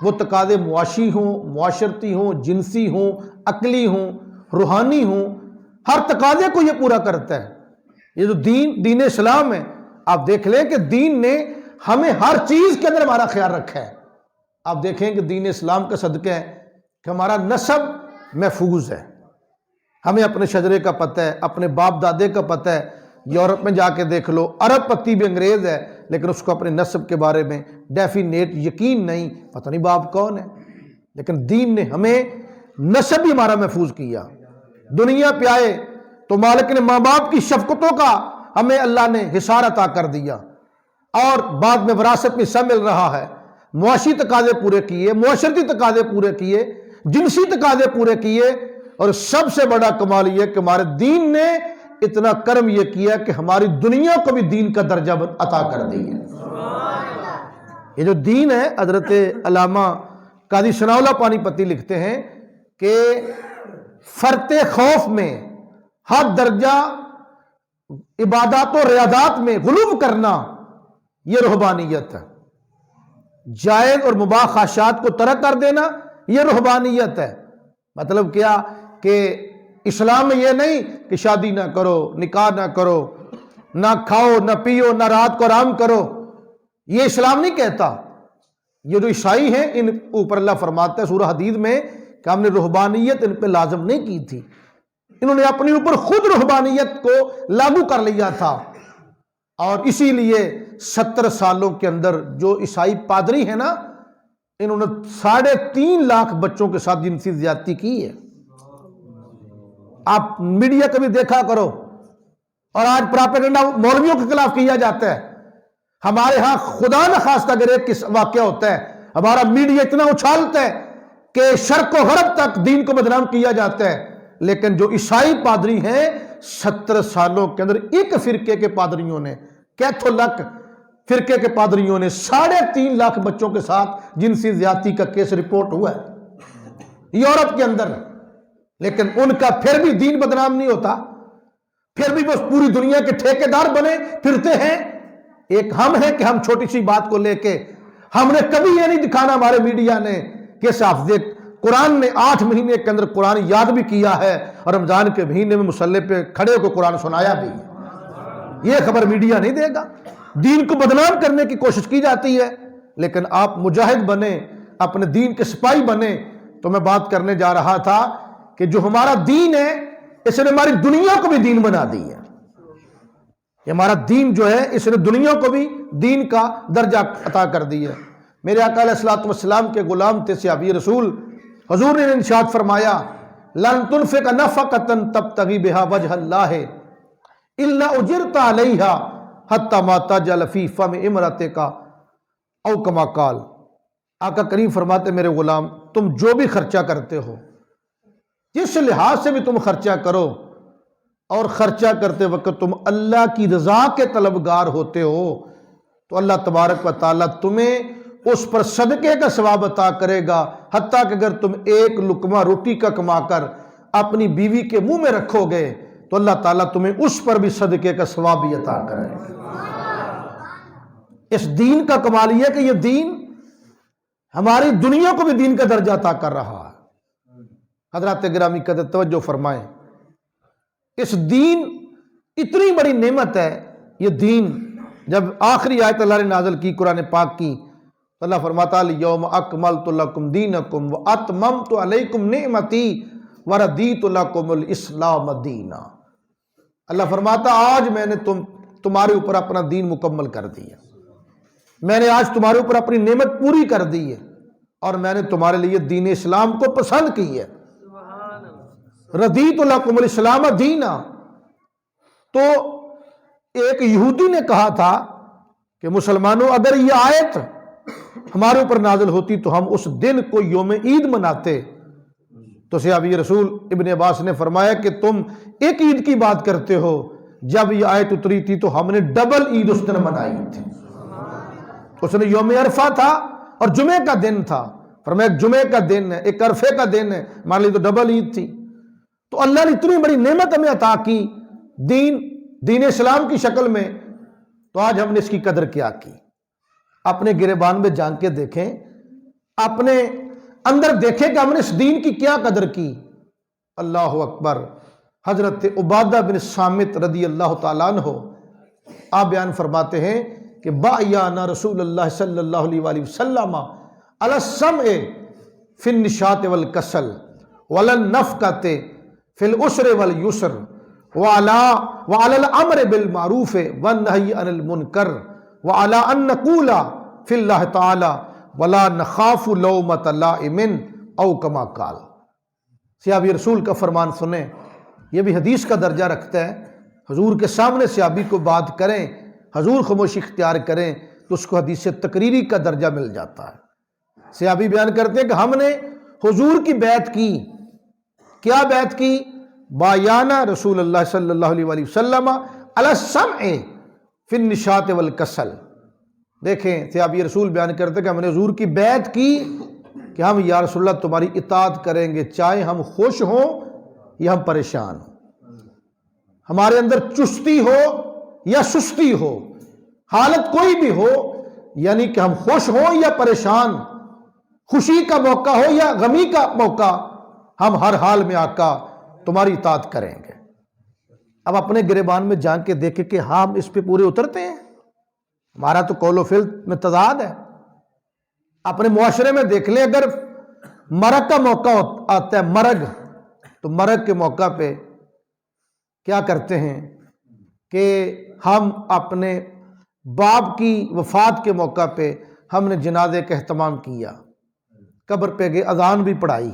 وہ تقاضے معاشی ہوں، معاشرتی ہوں، جنسی ہوں، عقلی ہوں، روحانی ہوں، ہر تقاضے کو یہ پورا کرتا ہے۔ یہ جو دین اسلام ہے، آپ دیکھ لیں کہ دین نے ہمیں ہر چیز کے اندر ہمارا خیال رکھا ہے۔ آپ دیکھیں کہ دین اسلام کا صدقہ ہے کہ ہمارا نسب محفوظ ہے، ہمیں اپنے شجرے کا پتہ ہے، اپنے باپ دادے کا پتہ ہے۔ یورپ میں جا کے دیکھ لو، عرب پتی بھی انگریز ہے لیکن اس کو اپنے نسب کے بارے میں ڈیفینیٹ یقین نہیں، پتہ نہیں باپ کون ہے۔ لیکن دین نے ہمیں نسب ہی ہمارا محفوظ کیا۔ دنیا پہ آئے تو مالک نے ماں باپ کی شفقتوں کا ہمیں اللہ نے حصار عطا کر دیا، اور بعد میں وراثت میں حصہ مل رہا ہے۔ معاشی تقاضے پورے کیے، معاشرتی تقاضے پورے کیے، جنسی تقاضے پورے کیے، اور سب سے بڑا کمال یہ کہ ہمارے دین نے اتنا کرم یہ کیا کہ ہماری دنیا کو بھی دین کا درجہ عطا کر دیا۔ یہ جو دین ہے، حضرت علامہ قاضی ثناء اللہ پانی پتی لکھتے ہیں کہ فرط خوف میں ہر درجہ عبادات و ریاضات میں غلو کرنا، یہ رہبانیت ہے۔ جائز اور مباح خواہشات کو ترک کر دینا، یہ رہبانیت ہے۔ مطلب کیا کہ اسلام میں یہ نہیں کہ شادی نہ کرو، نکاح نہ کرو، نہ کھاؤ نہ پیو، نہ رات کو آرام کرو، یہ اسلام نہیں کہتا۔ یہ جو عیسائی ہیں ان اوپر اللہ فرماتا ہے سورہ حدید میں کہ ہم نے رہبانیت ان پہ لازم نہیں کی تھی، انہوں نے اپنے اوپر خود رہبانیت کو لاگو کر لیا تھا۔ اور اسی لیے 70 سالوں کے اندر جو عیسائی پادری ہیں نا، انہوں نے 3.5 لاکھ بچوں کے ساتھ جنسی زیادتی کی ہے۔ آپ میڈیا کبھی دیکھا کرو، اور آج پراپیگنڈا مولویوں کے خلاف کیا جاتا ہے۔ ہمارے ہاں خدا نہ خواستہ اگر ایک واقعہ ہوتا ہے، ہمارا میڈیا اتنا اچھالتا ہے کہ شرق و غرب تک دین کو بدنام کیا جاتا ہے۔ لیکن جو عیسائی پادری ہیں، 70 سالوں کے اندر ایک فرقے کے پادریوں نے، کیتھولک فرقے کے پادریوں نے 3.5 لاکھ بچوں کے ساتھ جنسی زیادتی کا کیس رپورٹ ہوا ہے یورپ کے اندر۔ لیکن ان کا پھر بھی دین بدنام نہیں ہوتا، پھر بھی بس پوری دنیا کے ٹھیکیدار بنے پھرتے ہیں۔ ایک ہم ہیں کہ ہم چھوٹی سی بات کو لے کے، ہم نے کبھی یہ نہیں دکھانا، ہمارے میڈیا نے، کہ حافظ قرآن نے 8 مہینے کے اندر قرآن یاد بھی کیا ہے، اور رمضان کے مہینے میں مصلی پہ کھڑے ہو کے قرآن سنایا بھی ہے۔ یہ خبر میڈیا نہیں دے گا۔ دین کو بدنام کرنے کی کوشش کی جاتی ہے، لیکن آپ مجاہد بنے، اپنے دین کے سپاہی بنے۔ تو میں بات کرنے جا رہا تھا کہ جو ہمارا دین ہے، اس نے ہماری دنیا کو بھی دین بنا دی ہے۔ یہ ہمارا دین جو ہے، اس نے دنیا کو بھی دین کا درجہ عطا کر دی ہے۔ میرے آقا علیہ الصلوۃ والسلام کے غلام تھے صحابی رسول، حضور نے ارشاد فرمایا لن تنفق نفقۃ تبتغی بہا وجہ اللہ الا اجرت علیہا حتی ما تجعل فی فم امرأتک او کما قال۔ آقا کریم فرماتے میرے غلام، تم جو بھی خرچہ کرتے ہو، جس لحاظ سے بھی تم خرچہ کرو، اور خرچہ کرتے وقت تم اللہ کی رضا کے طلبگار ہوتے ہو، تو اللہ تبارک و تعالیٰ تمہیں اس پر صدقے کا ثواب عطا کرے گا، حتیٰ کہ اگر تم ایک لقمہ روٹی کا کما کر اپنی بیوی کے منہ میں رکھو گے تو اللہ تعالیٰ تمہیں اس پر بھی صدقے کا ثواب بھی عطا کرے گا۔ اس دین کا کمال یہ ہے کہ یہ دین ہماری دنیا کو بھی دین کا درجہ عطا کر رہا ہے۔ حضرات گرامی قدر توجہ فرمائیں، اس دین اتنی بڑی نعمت ہے۔ یہ دین جب آخری آیت اللہ نے نازل کی قرآن پاک کی، تو اللہ فرماتا الیوم اکملت لکم دینکم واتممت علیکم نعمتی وردیت لکم الاسلام دینا۔ اللہ فرماتا آج میں نے تمہارے اوپر اپنا دین مکمل کر دیا، میں نے آج تمہارے اوپر اپنی نعمت پوری کر دی ہے، اور میں نے تمہارے لیے دین اسلام کو پسند کی ہے۔ رضیت لکم الاسلام دینا۔ تو ایک یہودی نے کہا تھا کہ مسلمانوں، اگر یہ آیت ہمارے اوپر نازل ہوتی تو ہم اس دن کو یوم عید مناتے۔ تو صحابی رسول ابن عباس نے فرمایا کہ تم ایک عید کی بات کرتے ہو، جب یہ آیت اتری تھی تو ہم نے ڈبل عید اس دن منائی تھی۔ اس نے یوم عرفہ تھا اور جمعے کا دن تھا، فرمایا ایک جمعے کا دن ہے، ایک عرفے کا دن ہے، مان لی تو ڈبل عید تھی۔ تو اللہ نے اتنی بڑی نعمت ہمیں عطا کی دین اسلام کی شکل میں، تو آج ہم نے اس کی قدر کیا کی؟ اپنے گریبان میں جھانک کے دیکھیں، اپنے اندر دیکھے کہ ہم نے اس دین کی کیا قدر کی۔ اللہ اکبر۔ حضرت عبادہ بن صامت رضی اللہ تعالیٰ عنہ آپ بیان فرماتے ہیں کہ بایعنا رسول اللہ صلی اللہ علیہ وآلہ وسلم علی السمع فی النشاط والکسل وعلی النفقۃ فی العسر والیسر وعلی الامر بالمعروف والنہی عن المنکر وعلی ان نقول فی اللہ تعالی ولا نخاف لومۃ لائم او کما قال۔ صحابی رسول کا فرمان سنیں، یہ بھی حدیث کا درجہ رکھتا ہے۔ حضور کے سامنے صحابی کو بات کریں، حضور خاموشی اختیار کریں تو اس کو حدیث تقریری کا درجہ مل جاتا ہے۔ صحابی بیان کرتے ہیں کہ ہم نے حضور کی بیعت کی۔ کیا بیعت کی؟ بایعنا رسول اللہ صلی اللہ علیہ وآلہ وسلم علی السمع فی النشاط والکسل۔ دیکھیں صحابی رسول بیان کرتے ہیں کہ ہم نے حضور کی بیعت کی کہ ہم یا رسول اللہ تمہاری اطاعت کریں گے، چاہے ہم خوش ہوں یا ہم پریشان ہوں، ہمارے اندر چستی ہو یا سستی ہو، حالت کوئی بھی ہو، یعنی کہ ہم خوش ہوں یا پریشان، خوشی کا موقع ہو یا غمی کا موقع، ہم ہر حال میں آقا تمہاری اطاعت کریں گے۔ اب اپنے گریبان میں جان کے دیکھیں کہ ہم اس پہ پورے اترتے ہیں؟ ہمارا تو قول و فعل میں تضاد ہے۔ اپنے معاشرے میں دیکھ لیں، اگر مرگ کا موقع آتا ہے، مرگ، تو مرگ کے موقع پہ کیا کرتے ہیں کہ ہم اپنے باپ کی وفات کے موقع پہ ہم نے جنازے کا اہتمام کیا، قبر پہ گئے، اذان بھی پڑھائی،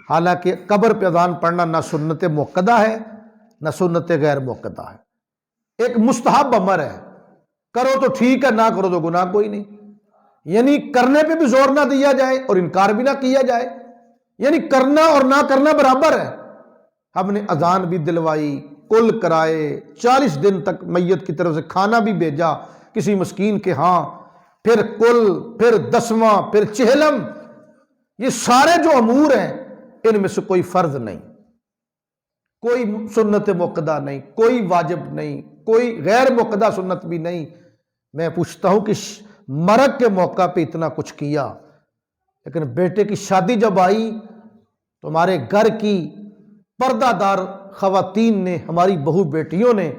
حالانکہ قبر پہ اذان پڑھنا نہ سنت موقدہ ہے نہ سنت غیر موقدہ ہے، ایک مستحب امر ہے، کرو تو ٹھیک ہے، نہ کرو تو گناہ کوئی نہیں۔ یعنی کرنے پہ بھی زور نہ دیا جائے اور انکار بھی نہ کیا جائے، یعنی کرنا اور نہ کرنا برابر ہے۔ ہم نے اذان بھی دلوائی، کل کرائے، 40 دن تک میت کی طرف سے کھانا بھی بھیجا کسی مسکین کے ہاں، پھر کل، پھر 10واں، پھر چہلم، یہ سارے جو امور ہیں ان میں سے کوئی فرض نہیں، کوئی سنت موقدہ نہیں، کوئی واجب نہیں، کوئی غیر موقدہ سنت بھی نہیں۔ میں پوچھتا ہوں کہ مرگ کے موقع پہ اتنا کچھ کیا، لیکن بیٹے کی شادی جب آئی تو ہمارے گھر کی پردہ دار خواتین نے، ہماری بہو بیٹیوں نے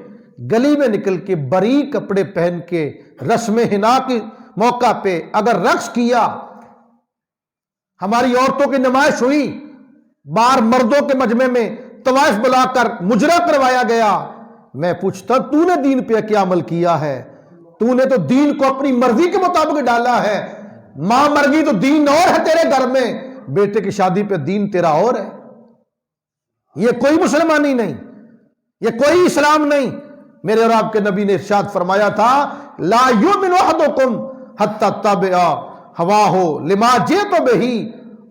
گلی میں نکل کے بری کپڑے پہن کے رسم حنا کے موقع پہ اگر رقص کیا، ہماری عورتوں کی نمائش ہوئی، بار مردوں کے مجمع میں طوائف بلا کر مجرا کروایا گیا، میں پوچھتا تو نے دین پہ کیا عمل کیا ہے؟ تو نے تو دین کو اپنی مرضی کے مطابق ڈالا ہے، ماں مر گئی تو دین اور ہے تیرے گھر میں، بیٹے کی شادی پہ دین تیرا اور ہے۔ یہ کوئی مسلمانی نہیں، یہ کوئی اسلام نہیں۔ میرے اور آپ کے نبی نے ارشاد فرمایا تھا، لا یؤمن احدکم حتی تتبع ہواہ لما جئت بہ۔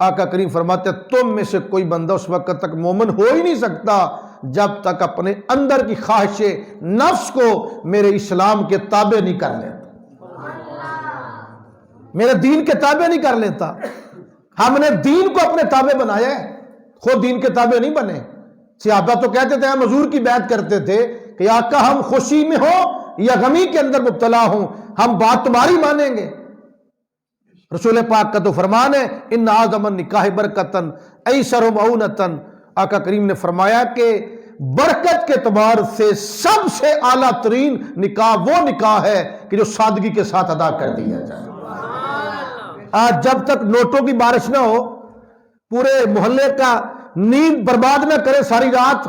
آقا کریم فرماتے تم میں سے کوئی بندہ اس وقت تک مومن ہو ہی نہیں سکتا جب تک اپنے اندر کی خواہش نفس کو میرے اسلام کے تابع نہیں کر لیتا، میرے دین کے تابع نہیں کر لیتا۔ ہم نے دین کو اپنے تابع بنایا ہے، خود دین کے تابع نہیں بنے۔ صحابہ تو کہتے تھے، ہم حضور کی بیعت کرتے تھے کہ آقا ہم خوشی میں ہو یا غمی کے اندر مبتلا ہوں، ہم بات تمہاری مانیں گے۔ رسول پاک کا تو فرمان ہے، ان اعظم النکاح برکتن ایسر معونتن۔ آقا کریم نے فرمایا کہ برکت کے اعتبار سے سب سے اعلیٰ ترین نکاح وہ نکاح ہے کہ جو سادگی کے ساتھ ادا کر دیا جائے۔ آج جب تک نوٹوں کی بارش نہ ہو، پورے محلے کا نیند برباد نہ کرے ساری رات،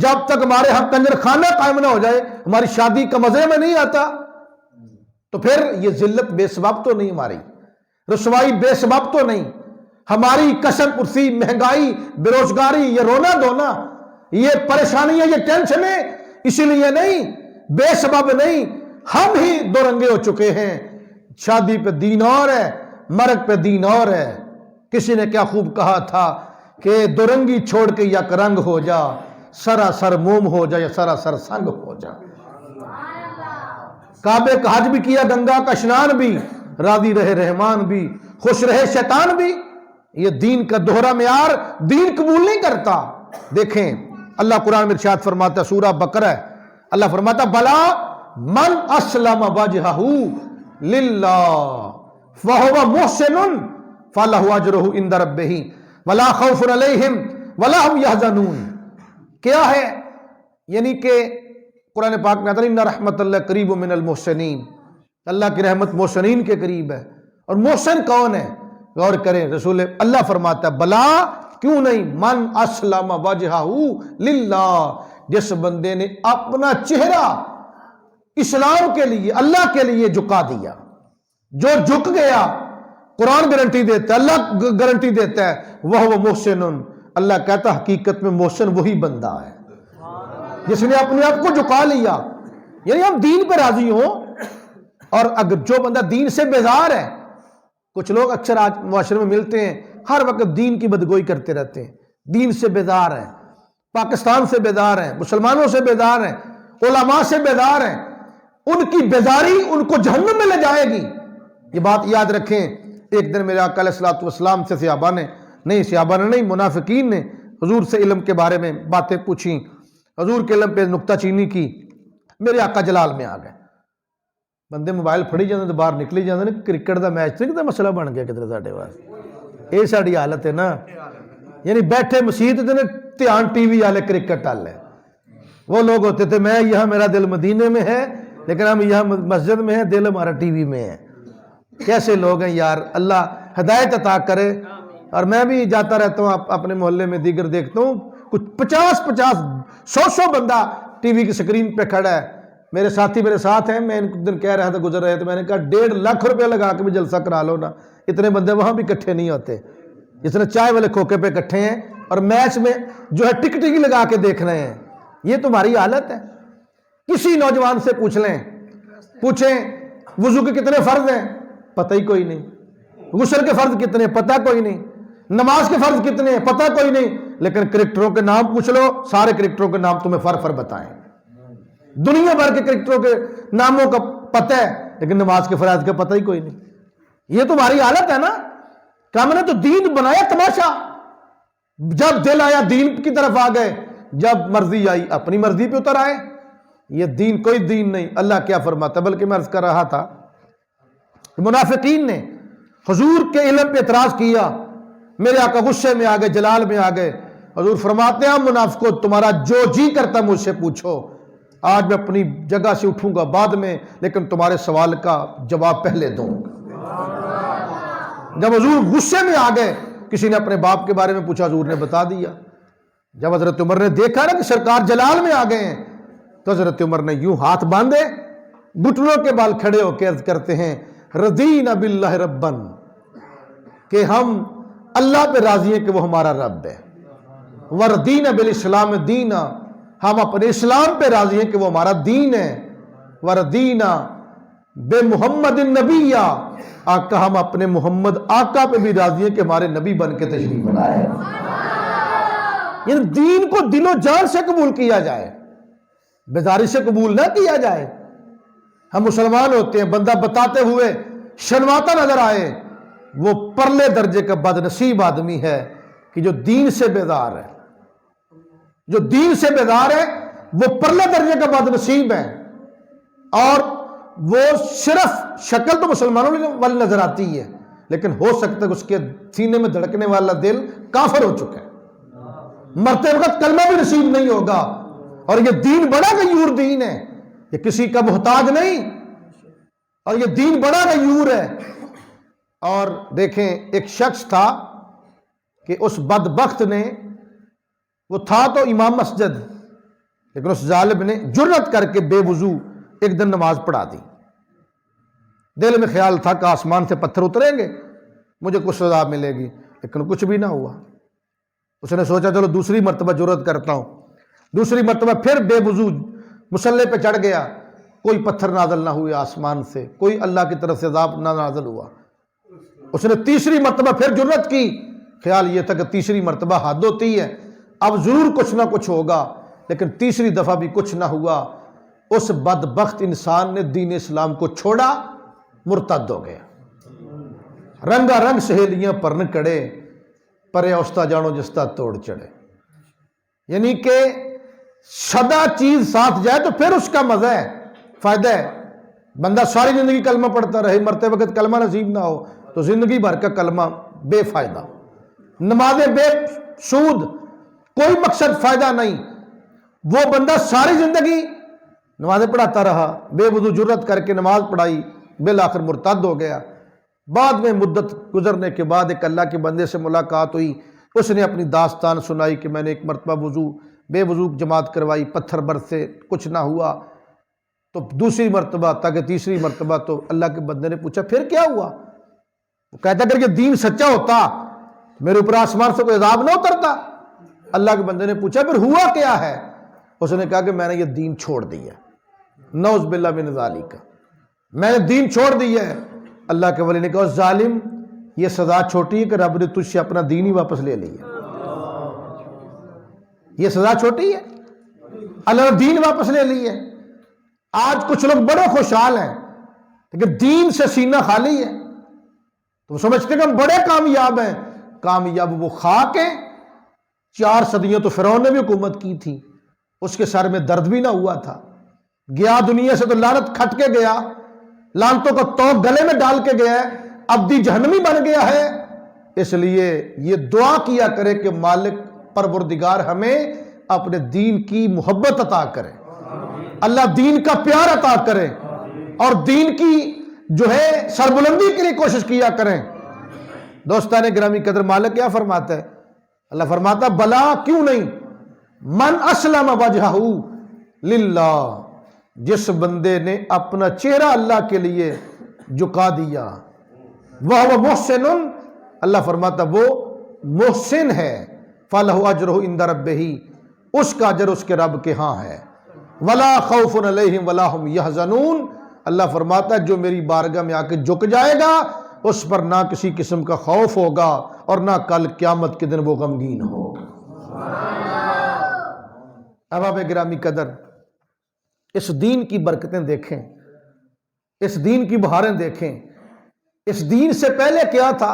جب تک ہمارے ہاں کنجر خانہ قائم نہ ہو جائے، ہماری شادی کا مزے میں نہیں آتا۔ تو پھر یہ ذلت بے سبب تو نہیں، ہماری رسوائی بے سبب تو نہیں، ہماری کشم پرسی، مہنگائی، بے روزگاری، یہ رونا دھونا، یہ پریشانیاں، یہ ٹینشنیں اسی لیے نہیں، بے سبب نہیں، ہم ہی دو رنگے ہو چکے ہیں۔ شادی پہ دین اور ہے، مرگ پہ دین اور ہے۔ کسی نے کیا خوب کہا تھا کہ دو رنگی چھوڑ کے یک رنگ ہو جا، سراسر موم ہو جا یا سراسر سنگ ہو جا۔ کعبے کا حج بھی کیا، گنگا کا اشنان بھی، راضی رہے رحمان بھی، خوش رہے شیطان بھی۔ یہ دین کا دوہرا معیار دین قبول نہیں کرتا۔ دیکھیں اللہ قرآن میں ارشاد فرماتا ہے، سورہ بقرہ ہے، اللہ فرماتا بلا من اسلم وجہہ للہ فہو محسن فَلَهُ أَجْرُهُ عِندَ رَبِّهِ وَلَا خَوْفٌ عَلَيْهِمْ وَلَا هُمْ يَحْزَنُونَ کیا ہے؟ یعنی کہ قرآن پاک میں آتا ہے اِنَّ رَحْمَتَ اللَّهِ قَرِيبٌ مِّنَ الْمُحْسِنِينَ، اللہ کی رحمت محسنین کے قریب ہے۔ اور محسن کون ہے؟ غور کریں، رسول اللہ فرماتا ہے بلا کیوں نہیں، من اسلم وجہہ للہ، جس بندے نے اپنا چہرہ اسلام کے لیے، اللہ کے لیے جھکا دیا، جو جھک گیا، قرآن گارنٹی دیتا ہے، اللہ گارنٹی دیتا ہے، وہ محسن، اللہ کہتا حقیقت میں محسن وہی بندہ ہے جس نے اپنے آپ کو جھکا لیا۔ یعنی ہم دین پہ راضی ہوں، اور اگر جو بندہ دین سے بیزار ہے، کچھ لوگ اکثر آج معاشرے میں ملتے ہیں ہر وقت دین کی بدگوئی کرتے رہتے ہیں، دین سے بیزار ہیں، پاکستان سے بیزار ہیں، مسلمانوں سے بیزار ہیں، علماء سے بیزار ہیں، ان کی بیزاری ان کو جہنم میں لے جائے گی۔ یہ بات یاد رکھیں۔ ایک دن میرے آقا علیہ الصلوۃ والسلام سے صحابہ نے منافقین نے حضور سے علم کے بارے میں باتیں پوچھیں، حضور کے علم پہ نکتہ چینی کی، میرے آقا جلال میں آ گئے۔ بندے موبائل پھڑی جاندے تو باہر نکلی جاندے نے، کرکٹ دا میچ تے کتے مسئلہ بن گیا کدھر ساڈے واسطے، یہ ساری حالت ہے نا۔ یعنی بیٹھے مسجد تے نے دھیان ٹی وی والے کرکٹ والے، وہ لوگ ہوتے تھے میں یہاں میرا دل مدینے میں ہے لیکن ہم یہاں مسجد میں ہیں، دل ہمارا ٹی وی میں ہے۔ کیسے لوگ ہیں یار، اللہ ہدایت عطا کرے۔ اور میں بھی جاتا رہتا ہوں اپنے محلے میں، دیگر دیکھتا ہوں کچھ 50 100 بندہ ٹی وی کی سکرین پہ کھڑا ہے۔ میرے ساتھی میرے ساتھ ہیں، میں ان دن کہہ رہا تھا گزر رہے تھے، میں نے کہا 1.5 لاکھ روپے لگا کے بھی جلسہ کرا لو نا، اتنے بندے وہاں بھی اکٹھے نہیں ہوتے جتنے چائے والے کھوکے پہ اکٹھے ہیں، اور میچ میں جو ہے ٹکٹ ہی لگا کے دیکھ رہے ہیں۔ یہ تمہاری حالت ہے۔ کسی نوجوان سے پوچھ لیں، پوچھیں وضو کے کتنے فرض ہیں، پتہ ہی کوئی نہیں، غسل کے فرض کتنے، پتہ کوئی نہیں، نماز کے فرض کتنے، پتہ کوئی نہیں، لیکن کرکٹروں کے نام پوچھ لو، سارے کرکٹروں کے نام تمہیں فر بتائیں، دنیا بھر کے کرکٹروں کے ناموں کا پتہ ہے لیکن نماز کے فرائض کا پتہ ہی کوئی نہیں۔ یہ تمہاری حالت ہے نا کہ ہم نے تو دین بنایا تماشا، جب دل آیا دین کی طرف آ گئے، جب مرضی آئی اپنی مرضی پہ اتر آئے۔ یہ دین کوئی دین نہیں۔ اللہ کیا فرماتا ہے، بلکہ میں عرض کر رہا تھا منافقین نے حضور کے علم پہ اعتراض کیا، میرے آقا غصے میں آ گئے، جلال میں آ گئے۔ حضور فرماتے ہیں منافقو تمہارا جو جی کرتا مجھ سے پوچھو، آج میں اپنی جگہ سے اٹھوں گا بعد میں، لیکن تمہارے سوال کا جواب پہلے دوں گا۔ جب حضور غصے میں آ گئے، کسی نے اپنے باپ کے بارے میں پوچھا، حضور نے بتا دیا۔ جب حضرت عمر نے دیکھا نا کہ سرکار جلال میں آ گئے ہیں، تو حضرت عمر نے یوں ہاتھ باندھے، گھٹنوں کے بال کھڑے ہو کے عرض کرتے ہیں رضینا باللہ ربن، کہ ہم اللہ پہ راضی ہیں کہ وہ ہمارا رب ہے، وردینا بالاسلام دینا، ہم اپنے اسلام پہ راضی ہیں کہ وہ ہمارا دین ہے، وردینا بے محمد النبی، آقا ہم اپنے محمد آقا پہ بھی راضی ہیں کہ ہمارے نبی بن کے تشریف لائے۔ یعنی دین کو دل و جان سے قبول کیا جائے، بیزاری سے قبول نہ کیا جائے۔ ہم مسلمان ہوتے ہیں، بندہ بتاتے ہوئے شرماتا نظر آئے، وہ پرلے درجے کا بد نصیب آدمی ہے کہ جو دین سے بیزار ہے، جو دین سے بیزار ہے وہ پرلے درجے کا بد نصیب ہے، اور وہ صرف شکل تو مسلمانوں والی نظر آتی ہے لیکن ہو سکتا ہے اس کے سینے میں دھڑکنے والا دل کافر ہو چکا ہے، مرتے وقت کلمہ بھی نصیب نہیں ہوگا۔ اور یہ دین بڑا غیور دین ہے، یہ کسی کا محتاج نہیں، اور یہ دین بڑا غیور ہے۔ اور دیکھیں ایک شخص تھا کہ اس بدبخت نے، وہ تھا تو امام مسجد، لیکن اس ظالم نے جرأت کر کے بے وضو ایک دن نماز پڑھا دی۔ دل میں خیال تھا کہ آسمان سے پتھر اتریں گے، مجھے کچھ سزا ملے گی، لیکن کچھ بھی نہ ہوا۔ اس نے سوچا چلو دوسری مرتبہ جرأت کرتا ہوں، دوسری مرتبہ پھر بے وضو مصلی پہ چڑھ گیا، کوئی پتھر نازل نہ ہوئے آسمان سے، کوئی اللہ کی طرف سے عذاب نہ نازل ہوا۔ اس نے تیسری مرتبہ پھر جرأت کی، خیال یہ تھا کہ تیسری مرتبہ حد ہوتی ہے، اب ضرور کچھ نہ کچھ ہوگا، لیکن تیسری دفعہ بھی کچھ نہ ہوا۔ اس بدبخت انسان نے دین اسلام کو چھوڑا، مرتد ہو گیا۔ رنگا رنگ سہیلیاں پرن کڑے، پرے اوستا جانو جستا توڑ چڑھے۔ یعنی کہ سدا چیز ساتھ جائے تو پھر اس کا مزہ ہے، فائدہ ہے۔ بندہ ساری زندگی کلمہ پڑھتا رہے، مرتے وقت کلمہ نصیب نہ ہو تو زندگی بھر کا کلمہ بے فائدہ، نمازیں بے سود، کوئی مقصد فائدہ نہیں۔ وہ بندہ ساری زندگی نمازیں پڑھاتا رہا، بے وضو جرت کر کے نماز پڑھائی، بالآخر مرتد ہو گیا۔ بعد میں مدت گزرنے کے بعد ایک اللہ کے بندے سے ملاقات ہوئی، اس نے اپنی داستان سنائی کہ میں نے ایک مرتبہ بے وضو جماعت کروائی، پتھر برسے، کچھ نہ ہوا، تو دوسری مرتبہ تاکہ تیسری مرتبہ، تو اللہ کے بندے نے پوچھا پھر کیا ہوا؟ وہ کہتا اگر یہ دین سچا ہوتا میرے اوپر آسمان سے کوئی عذاب نہ اترتا۔ اللہ کے بندے نے پوچھا پھر ہوا کیا ہے؟ اس نے کہا کہ میں نے یہ دین چھوڑ دیا، نعوذ باللہ من ذالک، میں نے دین چھوڑ دیا ہے۔ اللہ کے ولی نے کہا ظالم، یہ سزا چھوٹی ہے کہ رب نے تجھ سے اپنا دین ہی واپس لے لیا۔ یہ سزا چھوٹی ہے، اللہ نے دین واپس لے لی ہے۔ آج کچھ لوگ بڑے خوشحال ہیں لیکن دین سے سینہ خالی ہے، تو سمجھتے کہ ہم بڑے کامیاب ہیں۔ کامیاب وہ خاک ہیں۔ 4 صدیوں تو فرعون نے بھی حکومت کی تھی، اس کے سر میں درد بھی نہ ہوا تھا، گیا دنیا سے تو لعنت کھٹ کے گیا، لعنتوں کا توق گلے میں ڈال کے گیا ہے، ابدی جہنمی بن گیا ہے۔ اس لیے یہ دعا کیا کرے کہ مالک پروردگار ہمیں اپنے دین کی محبت عطا کرے، اللہ دین کا پیار عطا کرے، اور دین کی جو ہے سربلندی کے لیے کوشش کیا کریں۔ دوستان گرامی قدر، مالک کیا فرماتا ہے؟ اللہ فرماتا بلا کیوں نہیں، من اسلم وجہہ للہ، جس بندے نے اپنا چہرہ اللہ کے لیے جھکا دیا، وہ محسن، اللہ فرماتا وہ محسن ہے، فلہ اجرہ عند ربہ، اس کا اجر اس کے رب کے ہاں ہے، ولا خوف علیہم ولا ہم یحزنون، اللہ فرماتا ہے جو میری بارگاہ میں آ کے جھک جائے گا اس پر نہ کسی قسم کا خوف ہوگا اور نہ کل قیامت کے دن وہ غمگین ہوگا۔ احباب گرامی قدر، اس دین کی برکتیں دیکھیں، اس دین کی بہاریں دیکھیں، اس دین سے پہلے کیا تھا،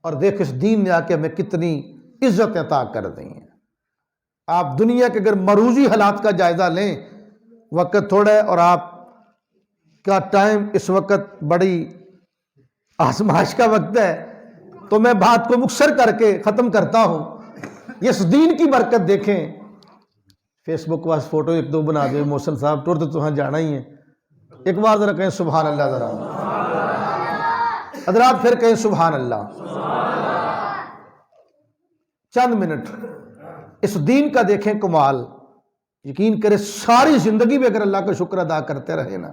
اور دیکھ اس دین نے آ کے ہمیں کتنی عزت عطا کر دی ہیں۔ آپ دنیا کے اگر مروزی حالات کا جائزہ لیں، وقت تھوڑا ہے اور آپ کا ٹائم اس وقت بڑی آزمائش کا وقت ہے، تو میں بات کو مختصر کر کے ختم کرتا ہوں۔ اس دین کی برکت دیکھیں، فیس بک واس فوٹو ایک دو بنا دے محسن صاحب، ٹور تو ہاں جانا ہی ہے، ایک بار ذرا کہیں سبحان اللہ، ذرا حضرات پھر کہیں سبحان اللہ۔ چند منٹ اس دین کا دیکھیں کمال، یقین کرے ساری زندگی بھی اگر اللہ کا شکر ادا کرتے رہے نا،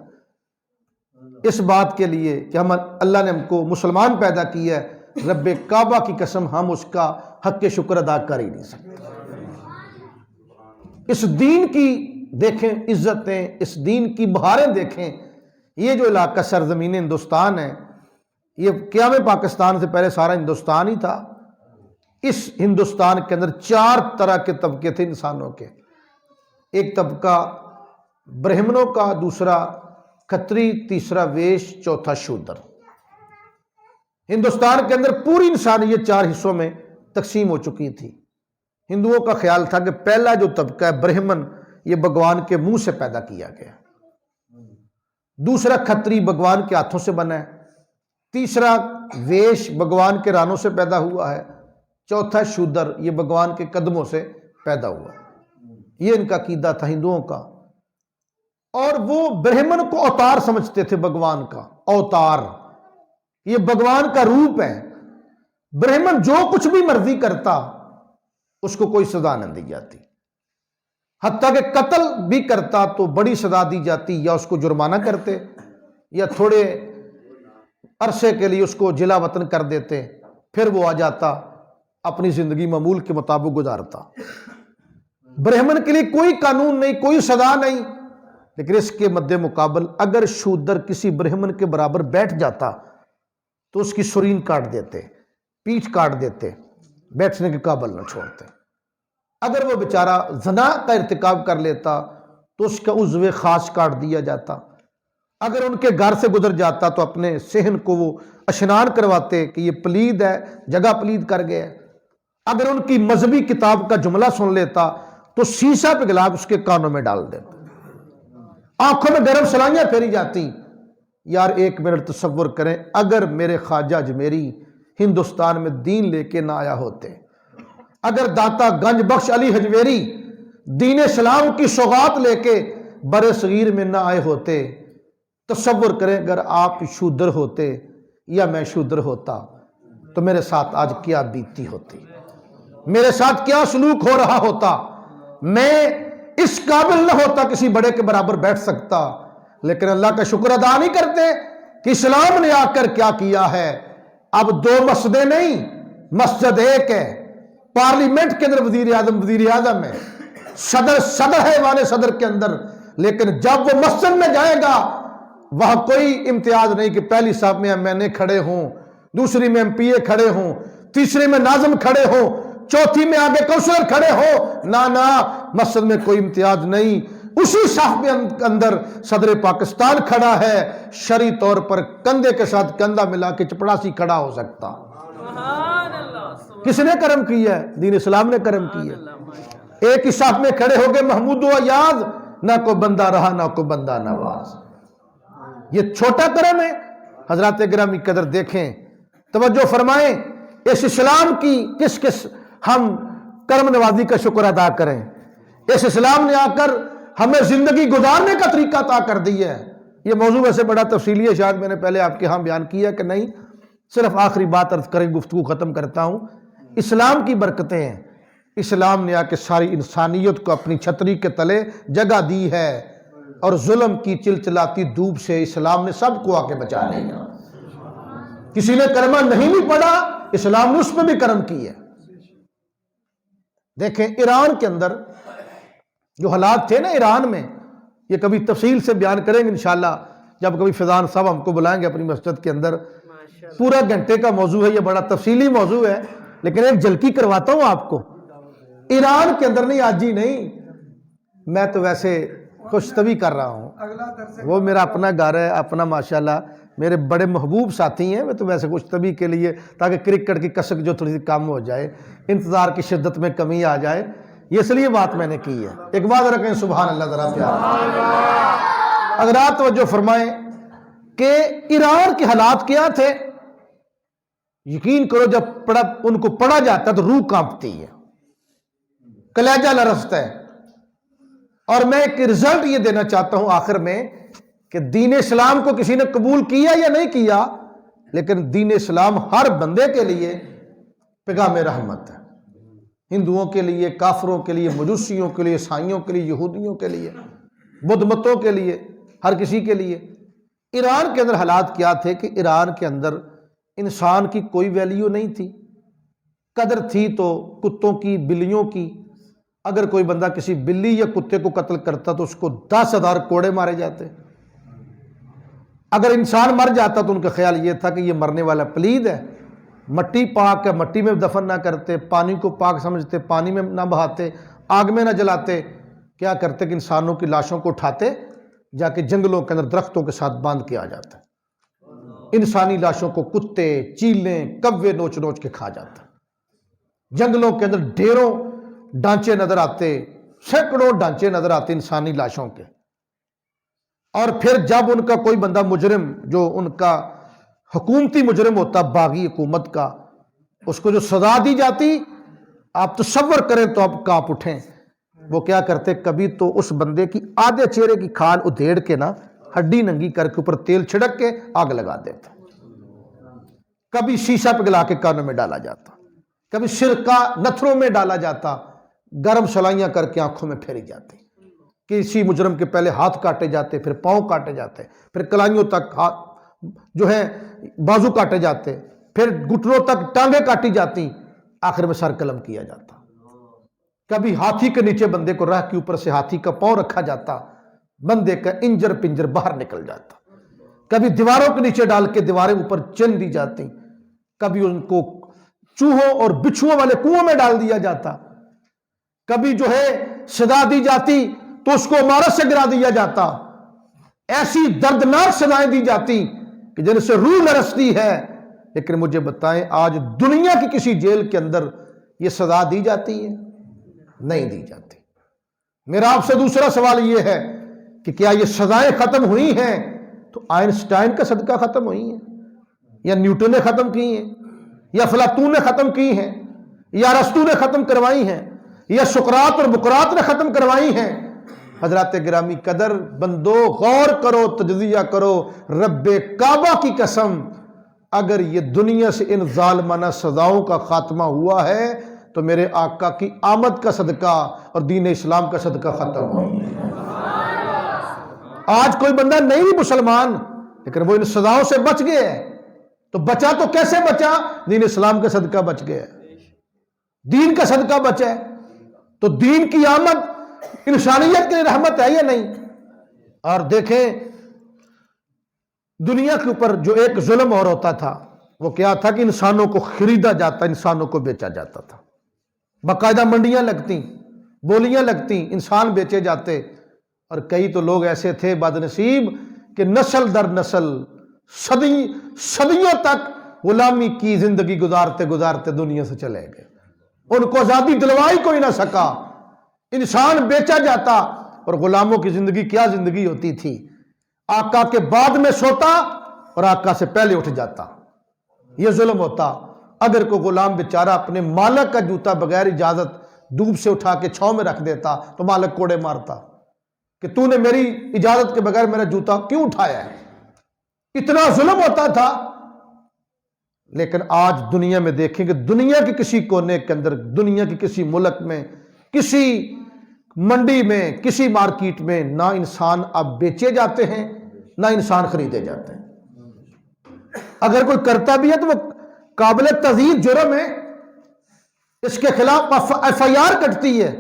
اس بات کے لیے کہ ہم اللہ نے ہم کو مسلمان پیدا کیا ہے، رب کعبہ کی قسم ہم اس کا حق کے شکر ادا کر ہی نہیں سکتے۔ اس دین کی دیکھیں عزتیں، اس دین کی بہاریں دیکھیں۔ یہ جو علاقہ سرزمین ہندوستان ہے، یہ قیام پاکستان سے پہلے سارا ہندوستان ہی تھا۔ اس ہندوستان کے اندر 4 طرح کے طبقے تھے انسانوں کے، ایک طبقہ برہمنوں کا، دوسرا کھتری، تیسرا ویش، چوتھا شودر۔ ہندوستان کے اندر پوری انسانیت 4 حصوں میں تقسیم ہو چکی تھی۔ ہندوؤں کا خیال تھا کہ پہلا جو طبقہ ہے برہمن، یہ بھگوان کے منہ سے پیدا کیا گیا، دوسرا کھتری بھگوان کے ہاتھوں سے بنا ہے، تیسرا ویش بھگوان کے رانوں سے پیدا ہوا ہے، چوتھا شودر، یہ بھگوان کے قدموں سے پیدا ہوا۔ یہ ان کا عقیدہ تھا ہندوؤں کا، اور وہ برہمن کو اوتار سمجھتے تھے، بھگوان کا اوتار، یہ بھگوان کا روپ ہے۔ برہمن جو کچھ بھی مرضی کرتا اس کو کوئی سزا نہ دی جاتی، حتیٰ کہ قتل بھی کرتا تو بڑی سزا دی جاتی، یا اس کو جرمانہ کرتے یا تھوڑے عرصے کے لیے اس کو جلا وطن کر دیتے، پھر وہ آ جاتا اپنی زندگی معمول کے مطابق گزارتا۔ برہمن کے لیے کوئی قانون نہیں، کوئی سزا نہیں، لیکن اس کے مد مقابل اگر شودر کسی برہمن کے برابر بیٹھ جاتا تو اس کی سرین کاٹ دیتے، پیٹھ کاٹ دیتے، بیٹھنے کے قابل نہ چھوڑتے۔ اگر وہ بیچارہ زنا کا ارتکاب کر لیتا تو اس کا عضو خاص کاٹ دیا جاتا۔ اگر ان کے گھر سے گزر جاتا تو اپنے صحن کو وہ اشنان کرواتے کہ یہ پلید ہے، جگہ پلید کر گئے۔ اگر ان کی مذہبی کتاب کا جملہ سن لیتا تو شیشہ پگھلا اس کے کانوں میں ڈال دیتا، آنکھوں میں گرم سلائیاں پھیری جاتی۔ یار ایک منٹ تصور کریں، اگر میرے خواجہ اجمیری ہندوستان میں دین لے کے نہ آیا ہوتے، اگر داتا گنج بخش علی حجویری دین اسلام کی سوغات لے کے بر صغیر میں نہ آئے ہوتے، تصور کریں اگر آپ شودر ہوتے یا میں شودر ہوتا تو میرے ساتھ آج کیا بیتتی ہوتی، میرے ساتھ کیا سلوک ہو رہا ہوتا، میں اس قابل نہ ہوتا کسی بڑے کے برابر بیٹھ سکتا، لیکن اللہ کا شکر ادا نہیں کرتے کہ اسلام نے آ کر کیا کیا ہے۔ اب 2 مسجدیں نہیں، مسجد ایک ہے، پارلیمنٹ کے اندر وزیر اعظم ہے، صدر ہے ایوان صدر کے اندر، لیکن جب وہ مسجد میں جائے گا وہاں کوئی امتیاز نہیں کہ پہلی صف میں ایم این اے کھڑے ہوں، دوسری میں ایم پی اے کھڑے ہوں، تیسری میں ناظم کھڑے ہوں، چوتھی میں آگے کونسلر کھڑے ہو، نہ مسجد میں کوئی امتیاز نہیں۔ اسی صف میں اندر صدر پاکستان کھڑا ہے، شرعی طور پر کندھے کے ساتھ کندھا ملا کے چپڑاسی کھڑا ہو سکتا۔ کس نے کرم کیا ہے؟ دین اسلام نے کرم کیا ہے۔ ایک ہی صف میں کھڑے ہو گئے محمود و ایاز، نہ کوئی بندہ رہا نہ کوئی بندہ نواز۔ یہ چھوٹا کرم ہے؟ حضرات گرامی قدر دیکھیں، توجہ فرمائیں، اس اسلام کی کس ہم کرم نوازی کا شکر ادا کریں۔ اس اسلام نے آ کر ہمیں زندگی گزارنے کا طریقہ عطا کر دیا ہے۔ یہ موضوع ویسے بڑا تفصیلی ہے، شاید میں نے پہلے آپ کے ہاں بیان کیا کہ نہیں، صرف آخری بات عرض کریں، گفتگو ختم کرتا ہوں۔ اسلام کی برکتیں ہیں، اسلام نے آ کے ساری انسانیت کو اپنی چھتری کے تلے جگہ دی ہے، اور ظلم کی چلچلاتی دھوپ سے اسلام نے سب کو آ کے بچا لیا۔ کسی نے کلمہ نہیں بھی پڑھا، اسلام نے اس میں بھی کرم کی ہے۔ دیکھیں ایران کے اندر جو حالات تھے نا ایران میں، یہ کبھی تفصیل سے بیان کریں گے انشاءاللہ، جب کبھی فیضان صاحب ہم کو بلائیں گے اپنی مسجد کے اندر۔ پورا گھنٹے کا موضوع ہے، یہ بڑا تفصیلی موضوع ہے، لیکن ایک جھلکی کرواتا ہوں آپ کو۔ ایران کے اندر نہیں، آج ہی نہیں، میں تو ویسے خوش طبی کر رہا ہوں، وہ میرا اپنا گھر ہے، اپنا ماشاءاللہ میرے بڑے محبوب ساتھی ہیں، میں تو ویسے خوش طبی کے لیے تاکہ کرکٹ کی کسک جو تھوڑی سی کم ہو جائے، انتظار کی شدت میں کمی آ جائے، یہ اس لیے بات میں نے کی ہے۔ ایک بات رکھیں، سبحان اللہ ذرا پیار۔ اگر آپ توجہ فرمائیں کہ ایران کے حالات کیا تھے، یقین کرو جب ان کو پڑھا جاتا تو روح کانپتی ہے، کلیجہ لرزتا ہے۔ اور میں ایک رزلٹ یہ دینا چاہتا ہوں آخر میں کہ دین اسلام کو کسی نے قبول کیا یا نہیں کیا، لیکن دین اسلام ہر بندے کے لیے پیغام رحمت ہے، ہندوؤں کے لیے، کافروں کے لیے، مجوسیوں کے لیے، عیسائیوں کے لیے، یہودیوں کے لیے، بدھ متوں کے لیے، ہر کسی کے لیے۔ ایران کے اندر حالات کیا تھے کہ ایران کے اندر انسان کی کوئی ویلیو نہیں تھی، قدر تھی تو کتوں کی، بلیوں کی۔ اگر کوئی بندہ کسی بلی یا کتے کو قتل کرتا تو اس کو 10,000 کوڑے مارے جاتے۔ اگر انسان مر جاتا تو ان کا خیال یہ تھا کہ یہ مرنے والا پلید ہے، مٹی پاک ہے، مٹی میں دفن نہ کرتے، پانی کو پاک سمجھتے، پانی میں نہ بہاتے، آگ میں نہ جلاتے۔ کیا کرتے کہ انسانوں کی لاشوں کو اٹھاتے، جا کے جنگلوں کے اندر درختوں کے ساتھ باندھ کے آ جاتا، انسانی لاشوں کو کتے، چیلیں، کوے نوچ نوچ کے کھا جاتا۔ جنگلوں کے اندر ڈھیروں ڈھانچے نظر آتے، سینکڑوں ڈھانچے نظر آتے انسانی لاشوں کے۔ اور پھر جب ان کا کوئی بندہ مجرم، جو ان کا حکومتی مجرم ہوتا، باغی حکومت کا، اس کو جو سزا دی جاتی، آپ تصور کریں تو آپ کانپ اٹھیں۔ وہ کیا کرتے، کبھی تو اس بندے کی آدھے چہرے کی کھال ادھیڑ کے نا، ہڈی ننگی کر کے اوپر تیل چھڑک کے آگ لگا دیتا، کبھی شیشہ پگھلا کے کانوں میں ڈالا جاتا، کبھی سرکہ نتھروں میں ڈالا جاتا، گرم سلائیاں کر کے آنکھوں میں پھیری جاتی۔ کسی مجرم کے پہلے ہاتھ کاٹے جاتے، پھر پاؤں کاٹے جاتے، پھر کلائیوں تک جو ہے بازو کاٹے جاتے، پھر گھٹنوں تک ٹانگیں کاٹی جاتی، آخر میں سر قلم کیا جاتا۔ کبھی ہاتھی کے نیچے بندے کو رہ کے اوپر سے ہاتھی کا پاؤں رکھا جاتا، بندے کا انجر پنجر باہر نکل جاتا۔ کبھی دیواروں کے نیچے ڈال کے دیواریں اوپر چن دی جاتی، کبھی ان کو چوہوں اور بچھوؤں والے کنویں میں ڈال دیا جاتا، کبھی جو ہے سزا دی جاتی تو اس کو عمارت سے گرا دیا جاتا۔ ایسی دردناک سزائیں دی جاتی کہ جن سے روح لرزتی ہے۔ لیکن مجھے بتائیں، آج دنیا کی کسی جیل کے اندر یہ سزا دی جاتی ہے؟ نہیں دی جاتی۔ میرا آپ سے دوسرا سوال یہ ہے کہ کیا یہ سزائیں ختم ہوئی ہیں تو آئنسٹائن کا صدقہ ختم ہوئی ہیں یا نیوٹن نے ختم کی ہیں یا فلاطون نے ختم کی ہیں، یا ارسطو نے ختم کروائی ہیں، یا سقراط اور بقراط نے ختم کروائی ہیں۔ حضرات گرامی قدر بندو غور کرو، تجزیہ کرو، رب کعبہ کی قسم اگر یہ دنیا سے ان ظالمانہ سزاؤں کا خاتمہ ہوا ہے تو میرے آقا کی آمد کا صدقہ اور دین اسلام کا صدقہ ختم ہو۔ آج کوئی بندہ نہیں بھی مسلمان لیکن وہ ان سزاؤں سے بچ گیا ہے، تو بچا تو کیسے بچا؟ دین اسلام کا صدقہ بچ گیا، دین کا صدقہ بچا ہے۔ تو دین کی آمد انسانیت کے لیے رحمت ہے یا نہیں؟ اور دیکھیں دنیا کے اوپر جو ایک ظلم اور ہوتا تھا وہ کیا تھا کہ انسانوں کو خریدا جاتا، انسانوں کو بیچا جاتا تھا، باقاعدہ منڈیاں لگتی، بولیاں لگتی، انسان بیچے جاتے، اور کئی تو لوگ ایسے تھے بد نصیب کہ نسل در نسل صدیوں تک غلامی کی زندگی گزارتے گزارتے دنیا سے چلے گئے، ان کو آزادی دلوائی کوئی نہ سکا، انسان بیچا جاتا۔ اور غلاموں کی زندگی کیا زندگی ہوتی تھی؟ آقا کے بعد میں سوتا اور آقا سے پہلے اٹھ جاتا، یہ ظلم ہوتا۔ اگر کوئی غلام بیچارہ اپنے مالک کا جوتا بغیر اجازت دھوپ سے اٹھا کے چھاؤں میں رکھ دیتا تو مالک کوڑے مارتا کہ تو نے میری اجازت کے بغیر میرا جوتا کیوں اٹھایا ہے، اتنا ظلم ہوتا تھا۔ لیکن آج دنیا میں دیکھیں کہ دنیا کے کسی کونے کے اندر، دنیا کے کسی ملک میں، کسی منڈی میں، کسی مارکیٹ میں نہ انسان اب بیچے جاتے ہیں نہ انسان خریدے جاتے ہیں۔ اگر کوئی کرتا بھی ہے تو وہ قابل تزیید جرم ہے، اس کے خلاف ایف آئی آر کٹتی ہے،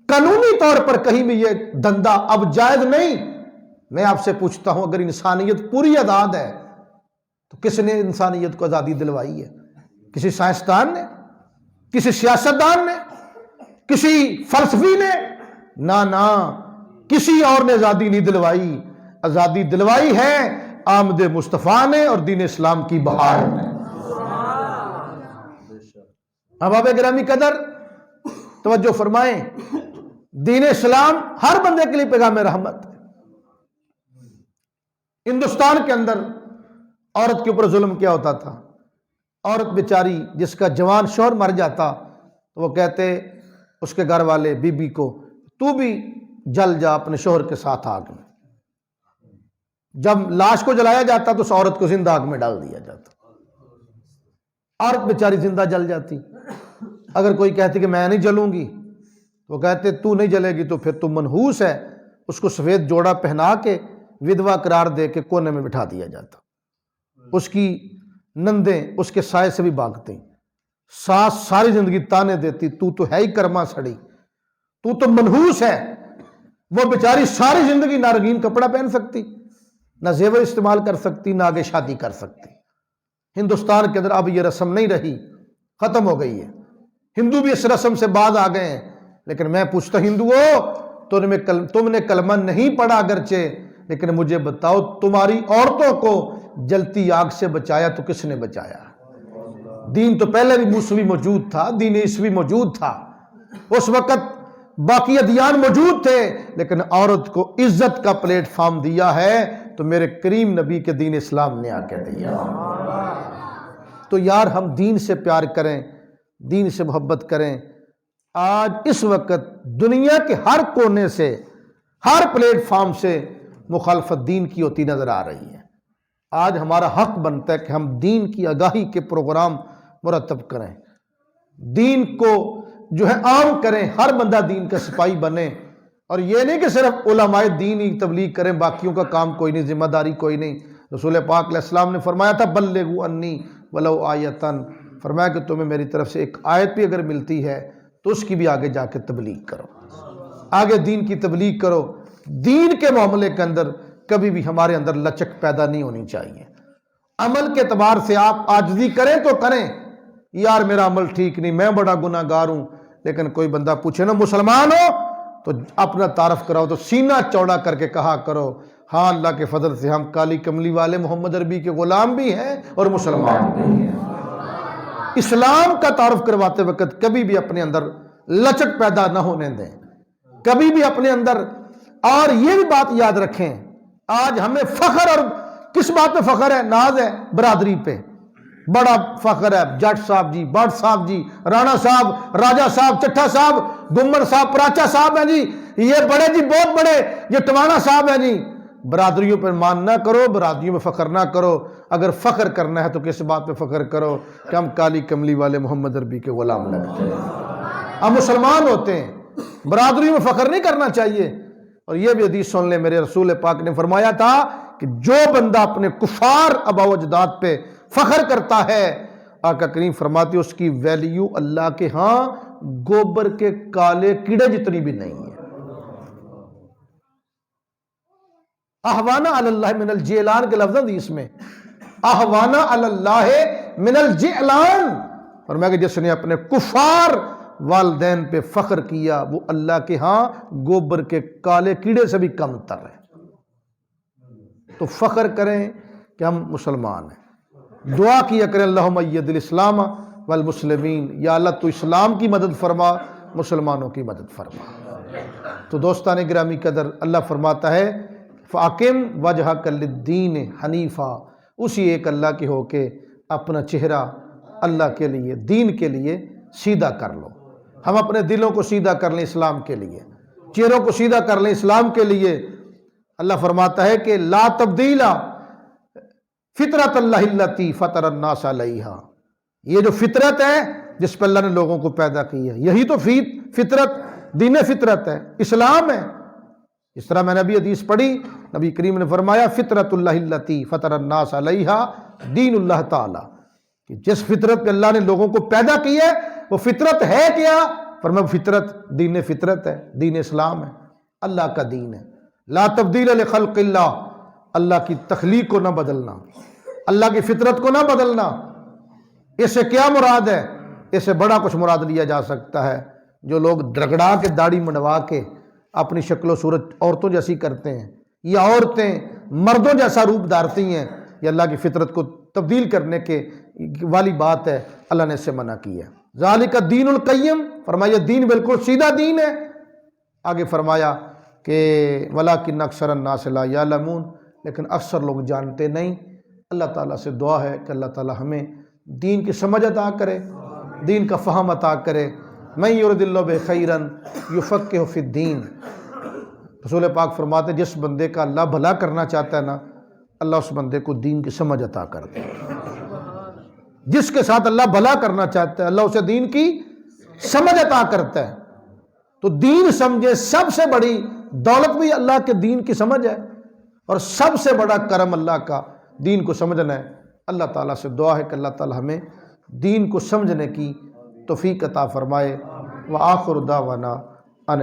قانونی طور پر کہیں بھی یہ دھندا اب جائز نہیں۔ میں آپ سے پوچھتا ہوں اگر انسانیت پوری آزاد ہے تو کس نے انسانیت کو آزادی دلوائی ہے؟ کسی سائنسدان نے؟ کسی سیاستدان نے؟ کسی فلسفی نے؟ نہ کسی اور نے آزادی نہیں دلوائی، آزادی دلوائی ہے آمد مصطفیٰ نے اور دین اسلام کی بہار نے۔ احباب گرامی قدر توجہ فرمائیں، دین اسلام ہر بندے کے لیے پیغام رحمت ہے۔ ہندوستان کے اندر عورت کے اوپر ظلم کیا ہوتا تھا؟ عورت بیچاری جس کا جوان شوہر مر جاتا تو وہ کہتے اس کے گھر والے بی بی کو تو بھی جل جا اپنے شوہر کے ساتھ آگ میں۔ جب لاش کو جلایا جاتا تو اس عورت کو زندہ آگ میں ڈال دیا جاتا، عورت بیچاری زندہ جل جاتی۔ اگر کوئی کہتی کہ میں نہیں جلوں گی، وہ کہتے تو نہیں جلے گی تو پھر تو منحوس ہے، اس کو سفید جوڑا پہنا کے ودوا قرار دے کے کونے میں بٹھا دیا جاتا۔ اس کی نندیں اس کے سائے سے بھی بھاگتی، ساس ساری زندگی تانے دیتی تو ہے ہی کرما سڑی، تو منحوس ہے۔ وہ بیچاری ساری زندگی نہ رنگین کپڑا پہن سکتی، نہ زیور استعمال کر سکتی، نہ آگے شادی کر سکتی۔ ہندوستان کے اندر اب یہ رسم نہیں رہی، ختم ہو گئی ہے۔ ہندو بھی اس رسم سے باز آ گئے ہیں، لیکن میں پوچھتا ہندوؤں تم نے کلمہ نہیں پڑھا اگرچہ، لیکن مجھے بتاؤ تمہاری عورتوں کو جلتی آگ سے بچایا تو کس نے بچایا؟ دین تو پہلے بھی موسوی موجود تھا، دین عیسوی موجود تھا، اس وقت باقی ادیان موجود تھے، لیکن عورت کو عزت کا پلیٹ فارم دیا ہے تو میرے کریم نبی کے دین اسلام نے آ کے دیا۔ تو یار ہم دین سے پیار کریں، دین سے محبت کریں۔ آج اس وقت دنیا کے ہر کونے سے، ہر پلیٹ فارم سے مخالفت دین کی ہوتی نظر آ رہی ہے۔ آج ہمارا حق بنتا ہے کہ ہم دین کی آگاہی کے پروگرام مرتب کریں، دین کو جو ہے عام کریں، ہر بندہ دین کا سپاہی بنے، اور یہ نہیں کہ صرف علماء دین ہی تبلیغ کریں، باقیوں کا کام کوئی نہیں، ذمہ داری کوئی نہیں۔ رسول پاک علیہ السلام نے فرمایا تھا بلغوا انی ولو آیتن، فرمایا کہ تمہیں میری طرف سے ایک آیت بھی اگر ملتی ہے تو اس کی بھی آگے جا کے تبلیغ کرو، آگے دین کی تبلیغ کرو۔ دین کے معاملے کے اندر کبھی بھی ہمارے اندر لچک پیدا نہیں ہونی چاہیے۔ عمل کے اعتبار سے آپ عاجزی کریں تو کریں، یار میرا عمل ٹھیک نہیں، میں بڑا گناہ گار ہوں، لیکن کوئی بندہ پوچھے نا مسلمان ہو تو اپنا تعارف کراؤ تو سینہ چوڑا کر کے کہا کرو ہاں اللہ کے فضل سے ہم کالی کملی والے محمد عربی کے غلام بھی ہیں اور مسلمان بھی ہیں۔ اسلام کا تعارف کرواتے وقت کبھی بھی اپنے اندر لچک پیدا نہ ہونے دیں، کبھی بھی اپنے اندر۔ اور یہ بھی بات یاد رکھیں، آج ہمیں فخر، اور کس بات پہ فخر ہے؟ ناز ہے برادری پہ، بڑا فخر ہے جٹ صاحب جی، بٹ صاحب جی، رانا صاحب، راجہ صاحب، چٹھا صاحب، گمن صاحب، پراچا صاحب ہیں جی، یہ بڑے جی، بہت بڑے، یہ ٹوانا صاحب ہیں جی۔ برادریوں پر مان نہ کرو، برادریوں میں فخر نہ کرو۔ اگر فخر کرنا ہے تو کس بات پہ فخر کرو کہ ہم کالی کملی والے محمد عربی کے غلام لگتے ہیں، ہم مسلمان ہوتے ہیں۔ برادریوں میں فخر نہیں کرنا چاہیے۔ اور یہ بھی حدیث سن لیں، میرے رسول پاک نے فرمایا تھا کہ جو بندہ اپنے کفار آباء و اجداد پہ فخر کرتا ہے، آقا کریم فرماتے اس کی ویلیو اللہ کے ہاں گوبر کے کالے کیڑے جتنی بھی نہیں ہے۔ احوانا علی اللہ من الجیلان کے لفظ حدیث میں، احوانا علی اللہ من الجیلان، فرمایا کہ جس نے اپنے کفار والدین پہ فخر کیا وہ اللہ کے ہاں گوبر کے کالے کیڑے سے بھی کم تر ہے۔ تو فخر کریں کہ ہم مسلمان ہیں، دعا کیا کریں اللہم ایّد الاسلام والمسلمین، یا اللہ تو اسلام کی مدد فرما، مسلمانوں کی مدد فرما۔ تو دوستان گرامی قدر، اللہ فرماتا ہے فَأَقِمْ وَجْهَكَ لِلدِّينِ حنیفا، اسی ایک اللہ کے ہو کے اپنا چہرہ اللہ کے لیے، دین کے لیے سیدھا کر لو۔ ہم اپنے دلوں کو سیدھا کر لیں اسلام کے لیے، چہروں کو سیدھا کر لیں اسلام کے لیے۔ اللہ فرماتا ہے کہ لا تبدیل فطرت اللہ التی فطر الناس علیہا، یہ جو فطرت ہے جس پہ اللہ نے لوگوں کو پیدا کی ہے، یہی تو فطرت، دین فطرت ہے، اسلام ہے۔ اس طرح میں نے ابھی حدیث پڑھی، نبی کریم نے فرمایا فطرت اللہ التی فطر الناس علیہا دین اللہ تعالی، کہ جس فطرت پہ اللہ نے لوگوں کو پیدا کی ہے وہ فطرت ہے کیا؟ فرمایا فطرت دین فطرت ہے، دین اسلام ہے، اللہ کا دین ہے۔ لا تبدیل لخلق اللہ، اللہ کی تخلیق کو نہ بدلنا، اللہ کی فطرت کو نہ بدلنا۔ اس سے کیا مراد ہے؟ اس سے بڑا کچھ مراد لیا جا سکتا ہے۔ جو لوگ درگڑا کے داڑھی منڈوا کے اپنی شکل و صورت عورتوں جیسی کرتے ہیں، یا عورتیں مردوں جیسا روپ دھارتی ہیں، یہ اللہ کی فطرت کو تبدیل کرنے کے والی بات ہے، اللہ نے اس سے منع کی ہے۔ ذالک الدین القیم، فرمایا دین بالکل سیدھا دین ہے۔ آگے فرمایا کہ ولیکن اکثر الناس لا یعلمون، لیکن اکثر لوگ جانتے نہیں۔ اللہ تعالیٰ سے دعا ہے کہ اللہ تعالیٰ ہمیں دین کی سمجھ عطا کرے، دین کا فہم عطا کرے۔ من یرد اللہ بخیرا یفقہہ فی الدین، رسول پاک فرماتے جس بندے کا اللہ بھلا کرنا چاہتا ہے نا، اللہ اس بندے کو دین کی سمجھ عطا کرتا ہے۔ جس کے ساتھ اللہ بھلا کرنا چاہتا ہے اللہ اسے دین کی سمجھ عطا کرتا ہے۔ تو دین سمجھے، سب سے بڑی دولت بھی اللہ کے دین کی سمجھ ہے، اور سب سے بڑا کرم اللہ کا دین کو سمجھنا ہے۔ اللہ تعالیٰ سے دعا ہے کہ اللہ تعالیٰ ہمیں دین کو سمجھنے کی توفیق عطا فرمائے۔ وآخر دعوانا ان